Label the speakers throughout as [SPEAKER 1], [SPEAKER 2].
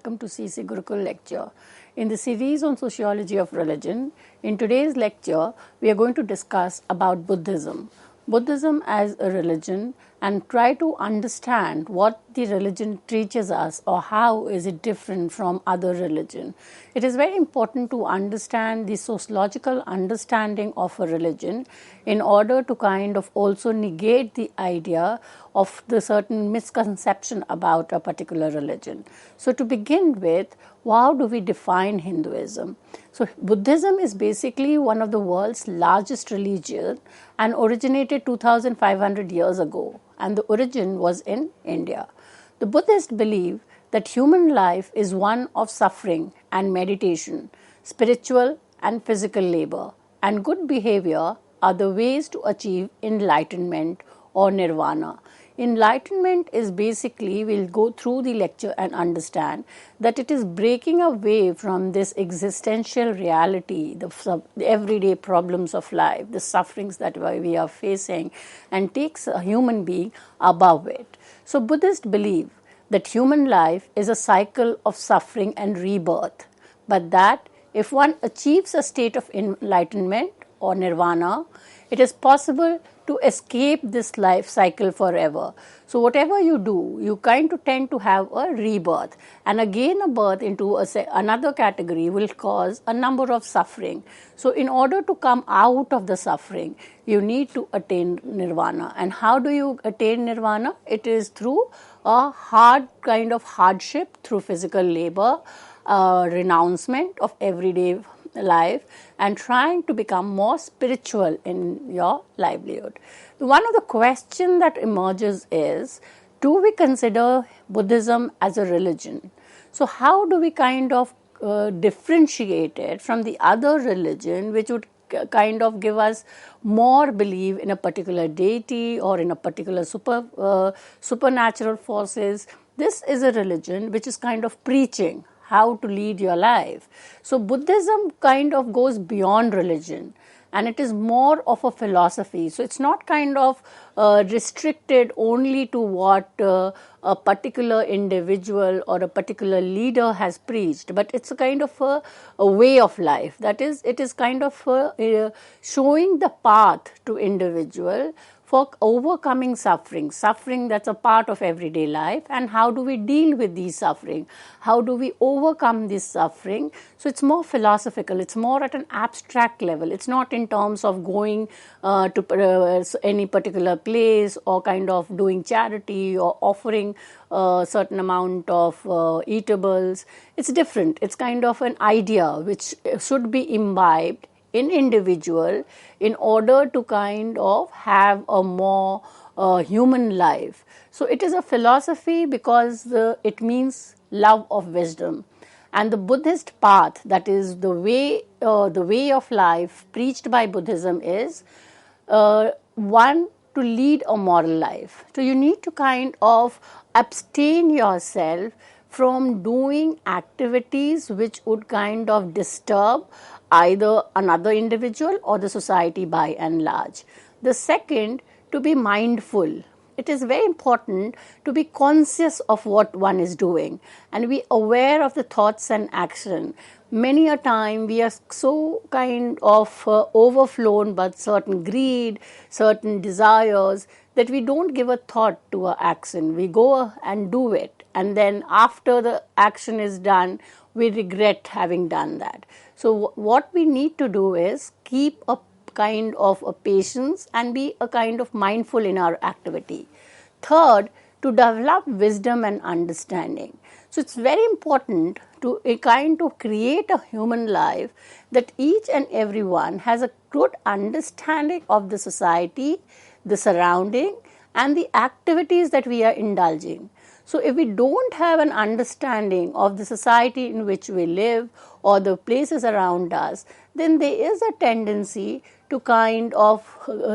[SPEAKER 1] welcome to CEC Gurukul lecture. In the series on sociology of religion, in today's lecture, we are going to discuss about Buddhism. Buddhism as a religion and try to understand what the religion teaches us or how is it different from other religion. It is very important to understand the sociological understanding of a religion in order to kind of also negate the idea of the certain misconception about a particular religion. So to begin with, how do we define Hinduism? So Buddhism is basically one of the world's largest religions and originated 2,500 years ago, and the origin was in India. The Buddhists believe that human life is one of suffering and meditation, spiritual and physical labor, and good behavior are the ways to achieve enlightenment or nirvana. Enlightenment is basically, we'll go through the lecture and understand that it is breaking away from this existential reality, the everyday problems of life, the sufferings that we are facing, and takes a human being above it. So Buddhists believe that human life is a cycle of suffering and rebirth, but that if one achieves a state of enlightenment or nirvana, it is possible to escape this life cycle forever. So whatever you do, you kind of tend to have a rebirth, and again a birth into another category will cause a number of suffering. So in order to come out of the suffering, you need to attain nirvana. And how do you attain nirvana? It is through a hard kind of hardship, through physical labor, renouncement of everyday life, and trying to become more spiritual in your livelihood. One of the questions that emerges is, do we consider Buddhism as a religion? So how do we kind of differentiate it from the other religion which would kind of give us more belief in a particular deity or in a particular supernatural forces? This is a religion which is kind of preaching how to lead your life. So Buddhism kind of goes beyond religion, and it is more of a philosophy. So it's not kind of restricted only to what a particular individual or a particular leader has preached, but it's a kind of a way of life. That is, it is kind of showing the path to individual for overcoming suffering that's a part of everyday life, and how do we deal with these suffering? How do we overcome this suffering? So it's more philosophical, it's more at an abstract level. It's not in terms of going to any particular place or kind of doing charity or offering a certain amount of eatables. It's different. It's kind of an idea which should be imbibed in individual in order to kind of have a more human life. So it is a philosophy because it means love of wisdom. And the Buddhist path, that is the way of life preached by Buddhism, is one, to lead a moral life. So you need to kind of abstain yourself from doing activities which would kind of disturb either another individual or the society by and large. The second, to be mindful. It is very important to be conscious of what one is doing and be aware of the thoughts and action. Many a time we are so kind of overflown by certain greed, certain desires, that we don't give a thought to our action. We go and do it, and then after the action is done, we regret having done that. So what we need to do is keep a kind of a patience and be a kind of mindful in our activity. Third, to develop wisdom and understanding. So it's very important to kind of create a human life that each and everyone has a good understanding of the society, the surrounding, and the activities that we are indulging. So if we don't have an understanding of the society in which we live or the places around us, then there is a tendency to kind of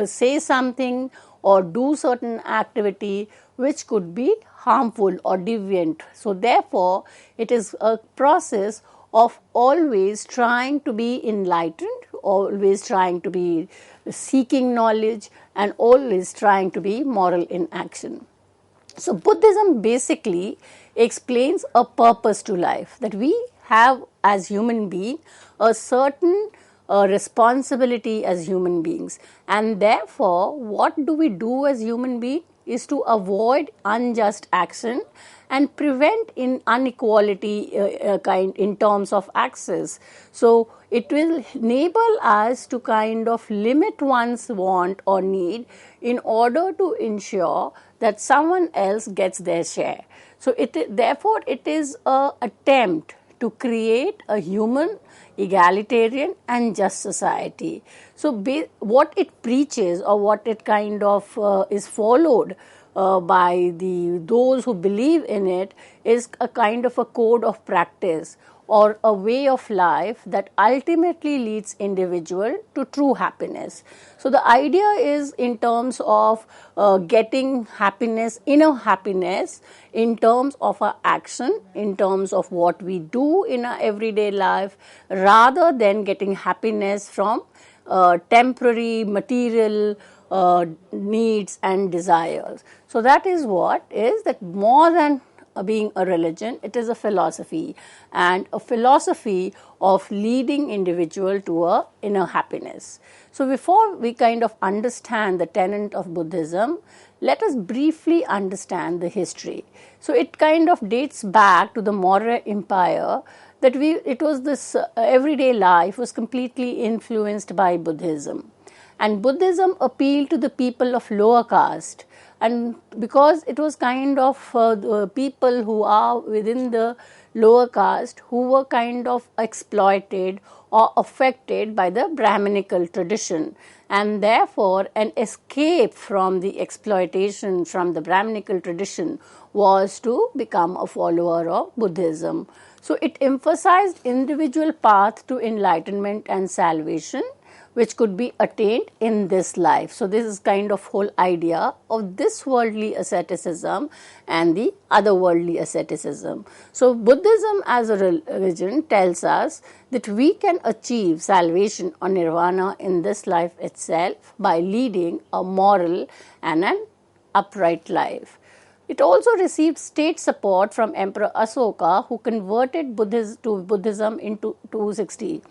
[SPEAKER 1] say something or do certain activity which could be harmful or deviant. So therefore, it is a process of always trying to be enlightened, always trying to be seeking knowledge, and always trying to be moral in action. So Buddhism basically explains a purpose to life, that we have as human beings a certain responsibility as human beings, and therefore what do we do as human beings is to avoid unjust action and prevent inequality kind in terms of access. So it will enable us to kind of limit one's want or need in order to ensure that someone else gets their share. So therefore it is an attempt to create a human, egalitarian and just society. So what it preaches, or what it kind of is followed by those who believe in it, is a kind of a code of practice or a way of life that ultimately leads individual to true happiness. So the idea is in terms of getting happiness, inner happiness, in terms of our action, in terms of what we do in our everyday life, rather than getting happiness from temporary material needs and desires. So that is what is that more than being a religion, it is a philosophy, and a philosophy of leading individual to a inner happiness. So before we kind of understand the tenet of Buddhism, let us briefly understand the history. So it kind of dates back to the Maurya Empire, that it was this everyday life was completely influenced by Buddhism. And Buddhism appealed to the people of lower caste, and because it was kind of the people who are within the lower caste who were kind of exploited or affected by the Brahminical tradition, and therefore an escape from the exploitation from the Brahminical tradition was to become a follower of Buddhism. So it emphasized individual path to enlightenment and salvation, which could be attained in this life. So this is kind of whole idea of this worldly asceticism and the otherworldly asceticism. So Buddhism as a religion tells us that we can achieve salvation or nirvana in this life itself by leading a moral and an upright life. It also received state support from Emperor Asoka, who converted Buddhism in 260.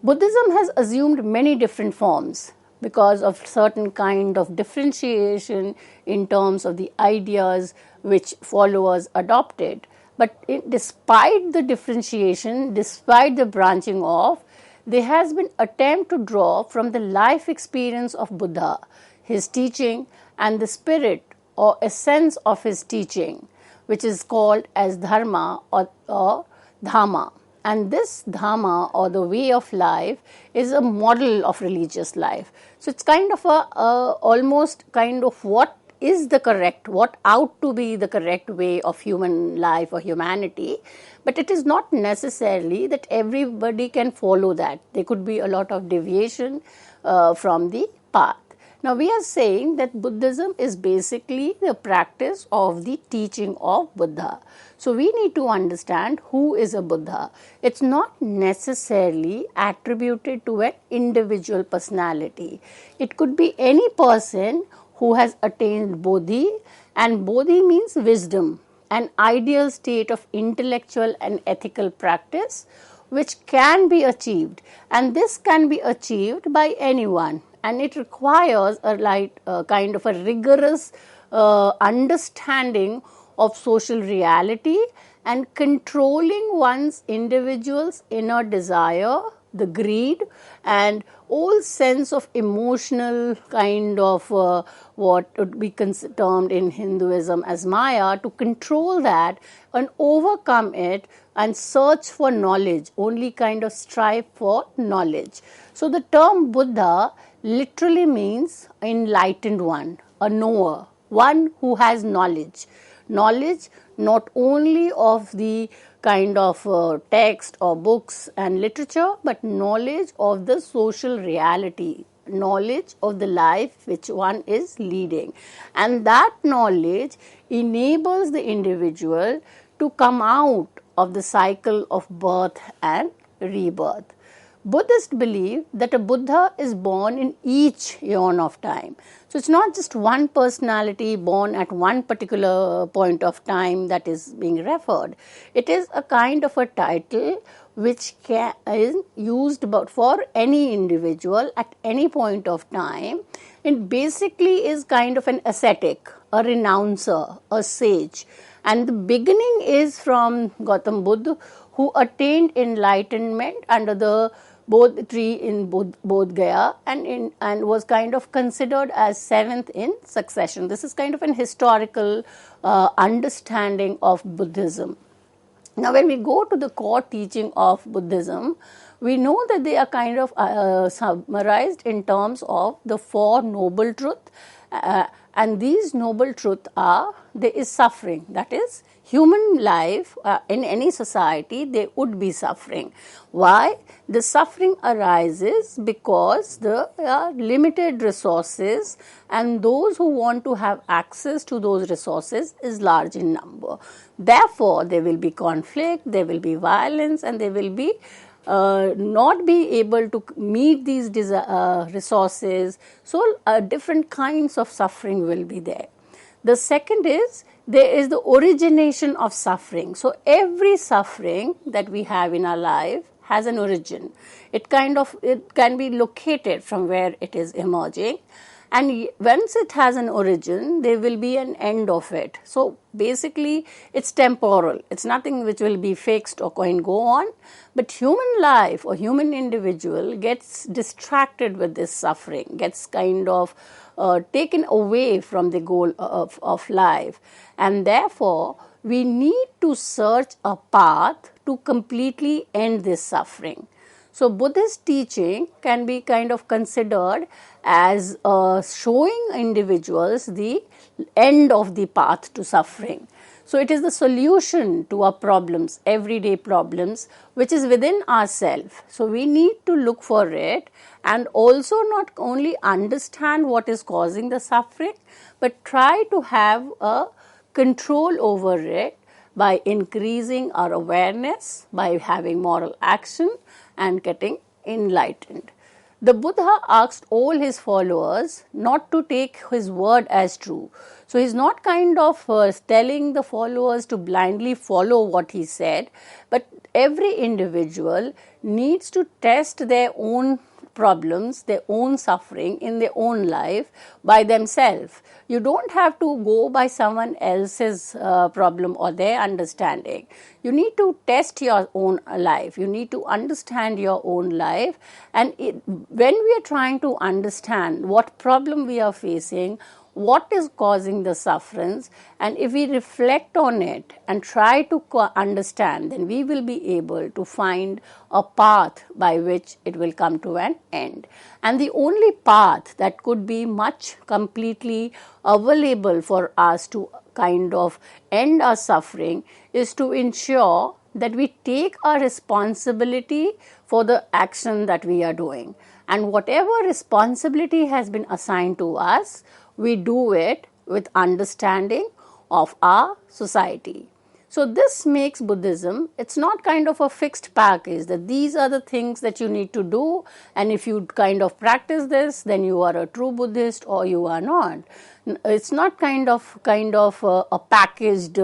[SPEAKER 1] Buddhism has assumed many different forms because of certain kind of differentiation in terms of the ideas which followers adopted. But despite the differentiation, despite the branching off, there has been attempt to draw from the life experience of Buddha, his teaching, and the spirit or essence of his teaching, which is called as Dharma or Dhamma. And this Dhamma, or the way of life, is a model of religious life. So it's kind of almost kind of what is the correct, what ought to be the correct way of human life or humanity. But it is not necessarily that everybody can follow that. There could be a lot of deviation from the path. Now we are saying that Buddhism is basically the practice of the teaching of Buddha. So we need to understand who is a Buddha. It's not necessarily attributed to an individual personality. It could be any person who has attained Bodhi, and Bodhi means wisdom, an ideal state of intellectual and ethical practice which can be achieved, and this can be achieved by anyone. And it requires a kind of a rigorous understanding of social reality and controlling one's individual's inner desire, the greed, and all sense of emotional kind of what would be termed in Hinduism as Maya, to control that and overcome it and search for knowledge, only kind of strive for knowledge. So the term Buddha literally means enlightened one, a knower, one who has knowledge. Knowledge not only of the kind of text or books and literature, but knowledge of the social reality, knowledge of the life which one is leading. And that knowledge enables the individual to come out of the cycle of birth and rebirth. Buddhists believe that a Buddha is born in each eon of time. So it's not just one personality born at one particular point of time that is being referred. It is a kind of a title which is used for any individual at any point of time. It basically is kind of an ascetic, a renouncer, a sage. And the beginning is from Gautam Buddha, who attained enlightenment under the Bodh tree in Bodh Gaya and was kind of considered as seventh in succession. This is kind of an historical understanding of Buddhism. Now, when we go to the core teaching of Buddhism, we know that they are kind of summarized in terms of the Four Noble Truths. And these noble truths are, there is suffering. That is, human life in any society, there would be suffering. Why? The suffering arises because there are limited resources, and those who want to have access to those resources is large in number. Therefore, there will be conflict, there will be violence, and there will be not be able to meet these resources. So, different kinds of suffering will be there. The second is, there is the origination of suffering. So, every suffering that we have in our life has an origin. It can be located from where it is emerging. And once it has an origin, there will be an end of it. So basically, it's temporal. It's nothing which will be fixed or can go on. But human life or human individual gets distracted with this suffering, gets kind of taken away from the goal of life. And therefore, we need to search a path to completely end this suffering. So, Buddhist teaching can be kind of considered as showing individuals the end of the path to suffering. So, it is the solution to our problems, everyday problems, which is within ourselves. So, we need to look for it and also not only understand what is causing the suffering, but try to have a control over it by increasing our awareness, by having moral action and getting enlightened. The Buddha asked all his followers not to take his word as true. So he's not kind of telling the followers to blindly follow what he said, but every individual needs to test their own problems, their own suffering in their own life by themselves. You don't have to go by someone else's problem or their understanding. You need to test your own life. You need to understand your own life. And when we are trying to understand what problem we are facing, what is causing the sufferance, and if we reflect on it and try to understand, then we will be able to find a path by which it will come to an end. And the only path that could be much completely available for us to kind of end our suffering is to ensure that we take our responsibility for the action that we are doing. And whatever responsibility has been assigned to us, we do it with understanding of our society. So this makes Buddhism, it's not kind of a fixed package that these are the things that you need to do, and if you kind of practice this, then you are a true Buddhist or you are not. It's not kind of a packaged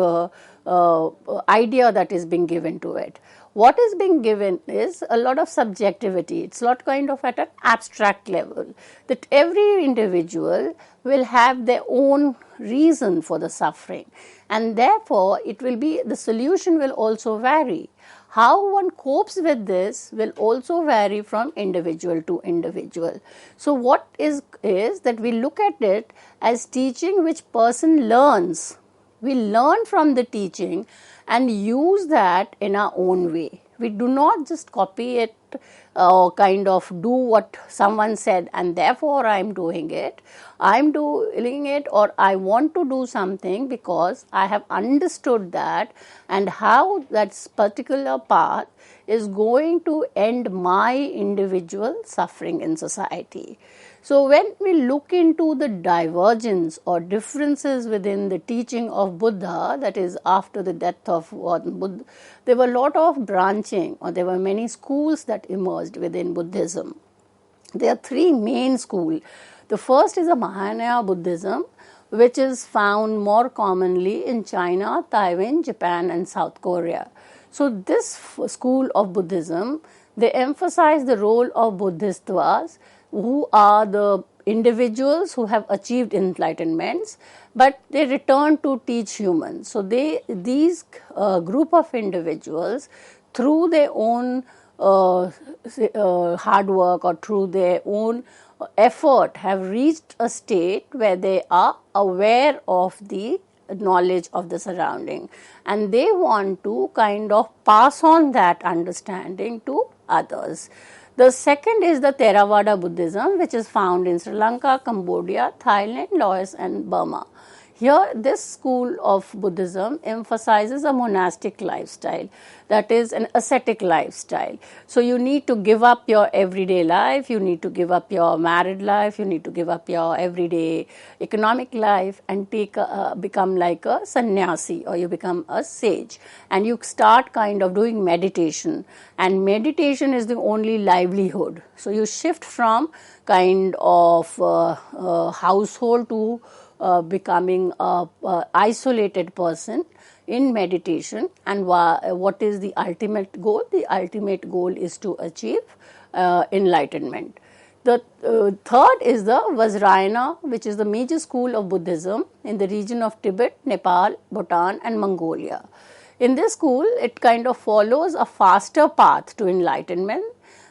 [SPEAKER 1] idea that is being given to it. What is being given is a lot of subjectivity. It's not kind of at an abstract level, that every individual will have their own reason for the suffering, and therefore it will be, the solution will also vary. How one copes with this will also vary from individual to individual. So what is that we look at it as teaching which person learns. We learn from the teaching and use that in our own way. We do not just copy it or kind of do what someone said and therefore I am doing it. I am doing it, or I want to do something because I have understood that and how that particular path is going to end my individual suffering in society. So when we look into the divergence or differences within the teaching of Buddha, that is after the death of Buddha, there were a lot of branching, or there were many schools that emerged within Buddhism. There are three main schools. The first is a Mahayana Buddhism, which is found more commonly in China, Taiwan, Japan and South Korea. So this school of Buddhism, they emphasize the role of Bodhisattvas, who are the individuals who have achieved enlightenments, but they return to teach humans. So these group of individuals, through their own hard work or through their own effort, have reached a state where they are aware of the knowledge of the surrounding, and they want to kind of pass on that understanding to others. The second is the Theravada Buddhism, which is found in Sri Lanka, Cambodia, Thailand, Laos and Burma. Here, this school of Buddhism emphasizes a monastic lifestyle, that is an ascetic lifestyle. So you need to give up your everyday life, you need to give up your married life, you need to give up your everyday economic life and become like a sannyasi, or you become a sage, and you start kind of doing meditation, and meditation is the only livelihood. So you shift from kind of household to becoming a isolated person in meditation. And what is the ultimate goal? The ultimate goal is to achieve enlightenment. The third is the Vajrayana, which is the major school of Buddhism in the region of Tibet, Nepal, Bhutan and Mongolia. In this school, it kind of follows a faster path to enlightenment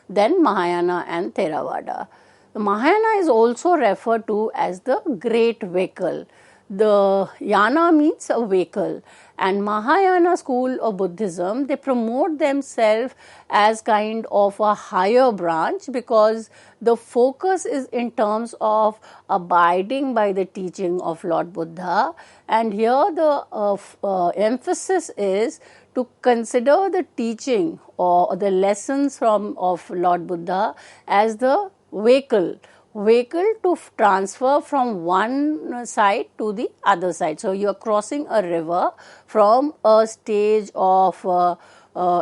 [SPEAKER 1] than Mahayana and Theravada. The Mahayana is also referred to as the great vehicle. The Yana means a vehicle, and Mahayana school of Buddhism, they promote themselves as kind of a higher branch, because the focus is in terms of abiding by the teaching of Lord Buddha, and here the emphasis is to consider the teaching or the lessons of Lord Buddha as the vehicle to transfer from one side to the other side. So you are crossing a river from a stage of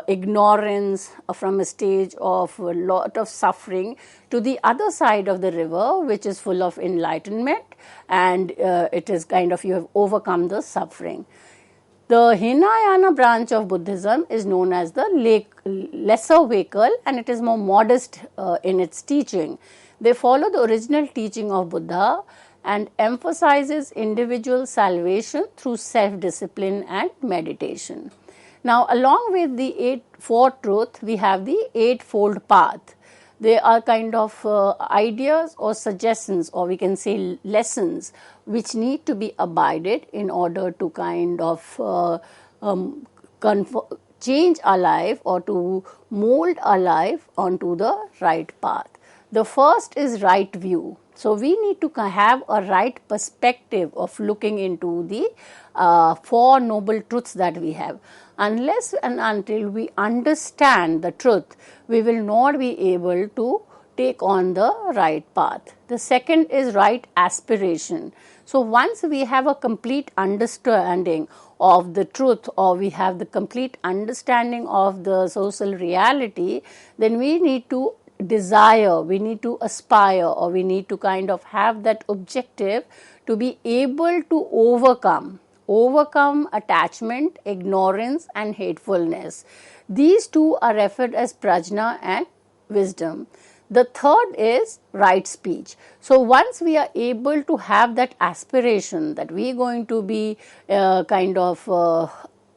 [SPEAKER 1] ignorance, from a stage of a lot of suffering, to the other side of the river, which is full of enlightenment, and it is kind of you have overcome the suffering. The Hinayana branch of Buddhism is known as the lesser vehicle, and it is more modest in its teaching. They follow the original teaching of Buddha and emphasizes individual salvation through self-discipline and meditation. Now, along with the Four Truths, we have the Eightfold Path. They are kind of ideas or suggestions, or we can say lessons, which need to be abided in order to kind of change our life or to mold our life onto the right path. The first is right view. So we need to have a right perspective of looking into the Four Noble Truths that we have. Unless and until we understand the truth, we will not be able to take on the right path. The second is right aspiration. So once we have a complete understanding of the truth, or we have the complete understanding of the social reality, then we need to desire, we need to aspire, or we need to kind of have that objective to be able to overcome attachment, ignorance and hatefulness. These two are referred as prajna and wisdom. The third is right speech. So once we are able to have that aspiration that we are going to be kind of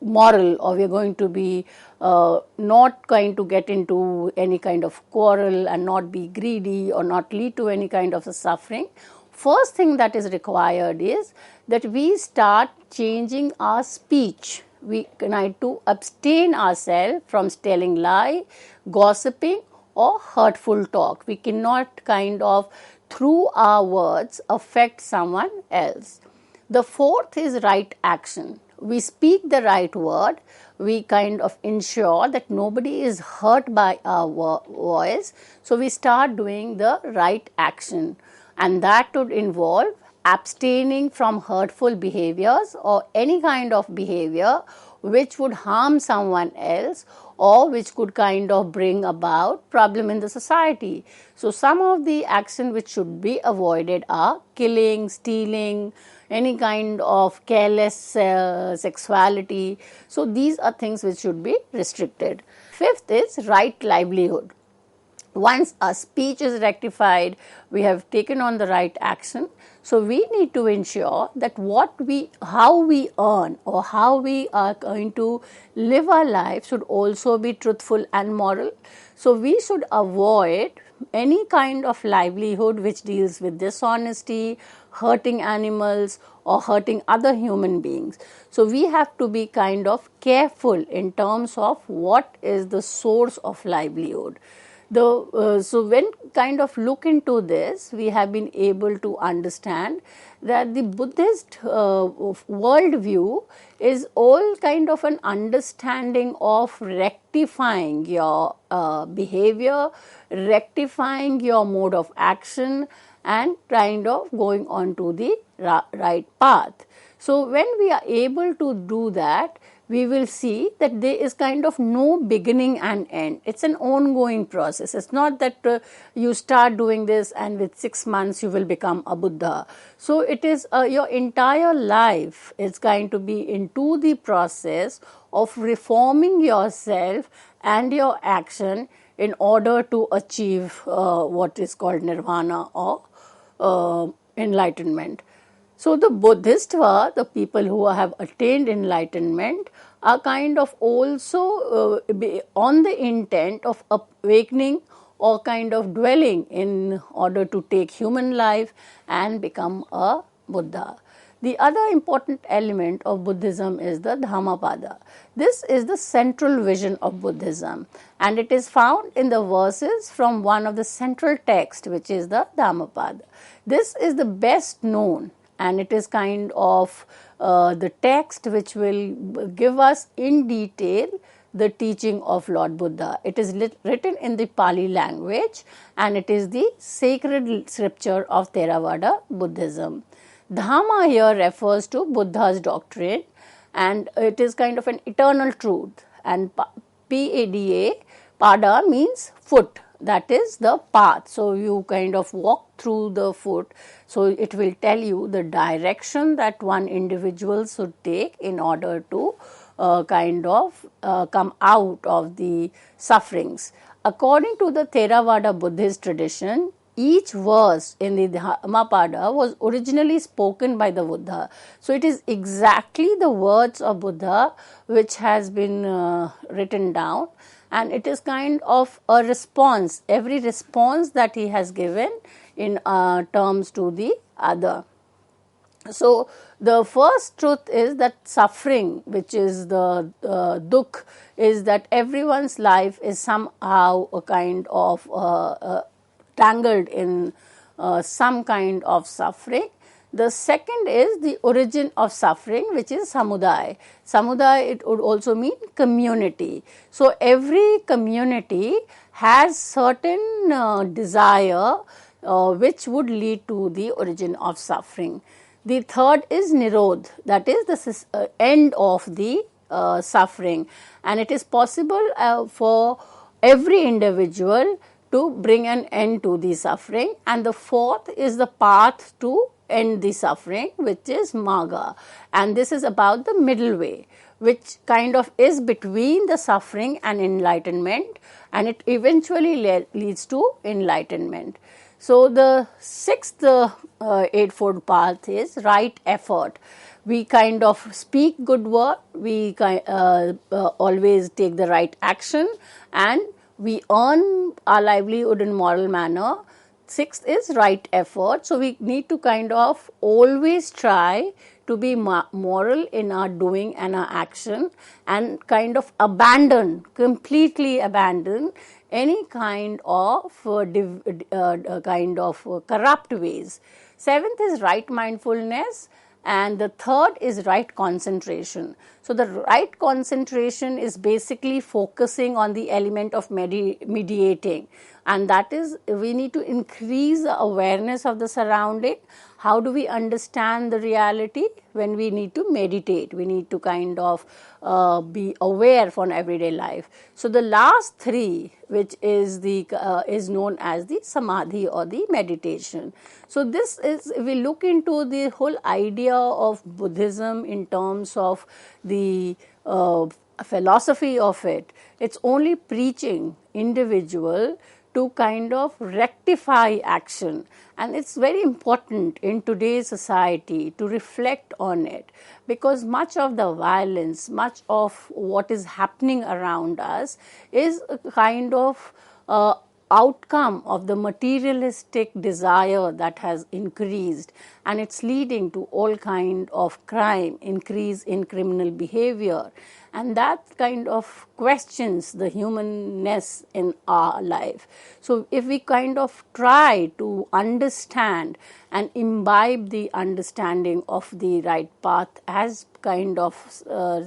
[SPEAKER 1] moral, or we are going to be not going to get into any kind of quarrel and not be greedy or not lead to any kind of a suffering, first thing that is required is that we start changing our speech. We need to abstain ourselves from telling lie, gossiping or hurtful talk. We cannot kind of through our words affect someone else. The fourth is right action. We speak the right word, we kind of ensure that nobody is hurt by our voice. So we start doing the right action, and that would involve abstaining from hurtful behaviors or any kind of behavior which would harm someone else or which could kind of bring about problem in the society. So some of the action which should be avoided are killing, stealing, any kind of careless sexuality. So these are things which should be restricted. Fifth is right livelihood. Once our speech is rectified, we have taken on the right action. So we need to ensure that how we earn or how we are going to live our life should also be truthful and moral. So we should avoid any kind of livelihood which deals with dishonesty, hurting animals or hurting other human beings. So we have to be kind of careful in terms of what is the source of livelihood. So when kind of look into this, we have been able to understand that the Buddhist world view is all kind of an understanding of rectifying your behavior, rectifying your mode of action, and kind of going on to the right path. So when we are able to do that, we will see that there is kind of no beginning and end. It's an ongoing process. It's not that you start doing this and with 6 months you will become a Buddha. So it is your entire life is going to be into the process of reforming yourself and your action in order to achieve what is called nirvana or enlightenment. So the Bodhisattva, the people who have attained enlightenment, are kind of also on the intent of awakening or kind of dwelling in order to take human life and become a Buddha. The other important element of Buddhism is the Dhammapada. This is the central vision of Buddhism, and it is found in the verses from one of the central texts, which is the Dhammapada. This is the best known, and it is kind of the text which will give us in detail the teaching of Lord Buddha. It is written in the Pali language, and it is the sacred scripture of Theravada Buddhism. Dhamma here refers to Buddha's doctrine, and it is kind of an eternal truth. And Pada, pada means foot. That is the path. So you kind of walk through the foot. So it will tell you the direction that one individual should take in order to kind of come out of the sufferings. According to the Theravada Buddhist tradition, each verse in the Dhammapada was originally spoken by the Buddha. So it is exactly the words of Buddha which has been written down, and it is kind of a response, every response that he has given in terms to the other. So the first truth is that suffering, which is the dukh, is that everyone's life is somehow a kind of tangled in some kind of suffering. The second is the origin of suffering, which is samudaya. Samudaya, it would also mean community. So every community has certain desire which would lead to the origin of suffering. The third is nirodh, that is the end of the suffering, and it is possible for every individual to bring an end to the suffering. And the fourth is the path to end the suffering, which is magga, and this is about the middle way, which kind of is between the suffering and enlightenment, and it eventually leads to enlightenment. So the sixth Eightfold Path is right effort. We kind of speak good word, we always take the right action, and we earn our livelihood in moral manner. Sixth is right effort. So we need to kind of always try to be moral in our doing and our action, and kind of completely abandon any kind of corrupt ways. Seventh is right mindfulness, and the third is right concentration. So the right concentration is basically focusing on the element of mediating, and that is, we need to increase the awareness of the surrounding. How do we understand the reality? When we need to meditate, we need to kind of be aware for everyday life. So the last three, which is is known as the samadhi or the meditation. So this is, if we look into the whole idea of Buddhism in terms of the philosophy of it, it's only preaching individual to kind of rectify action, and it's very important in today's society to reflect on it, because much of the violence, much of what is happening around us is a kind of outcome of the materialistic desire that has increased, and it's leading to all kind of crime, increase in criminal behavior, and that kind of questions the humanness in our life. So if we kind of try to understand and imbibe the understanding of the right path as kind of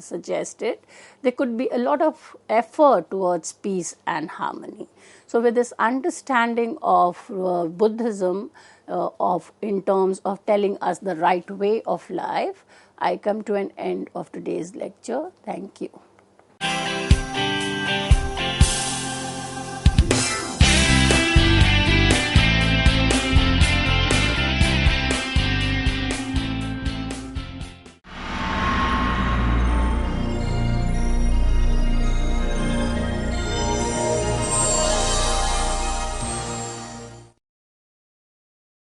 [SPEAKER 1] suggested, there could be a lot of effort towards peace and harmony. So with this understanding of Buddhism, in terms of telling us the right way of life, I come to an end of today's lecture. Thank you.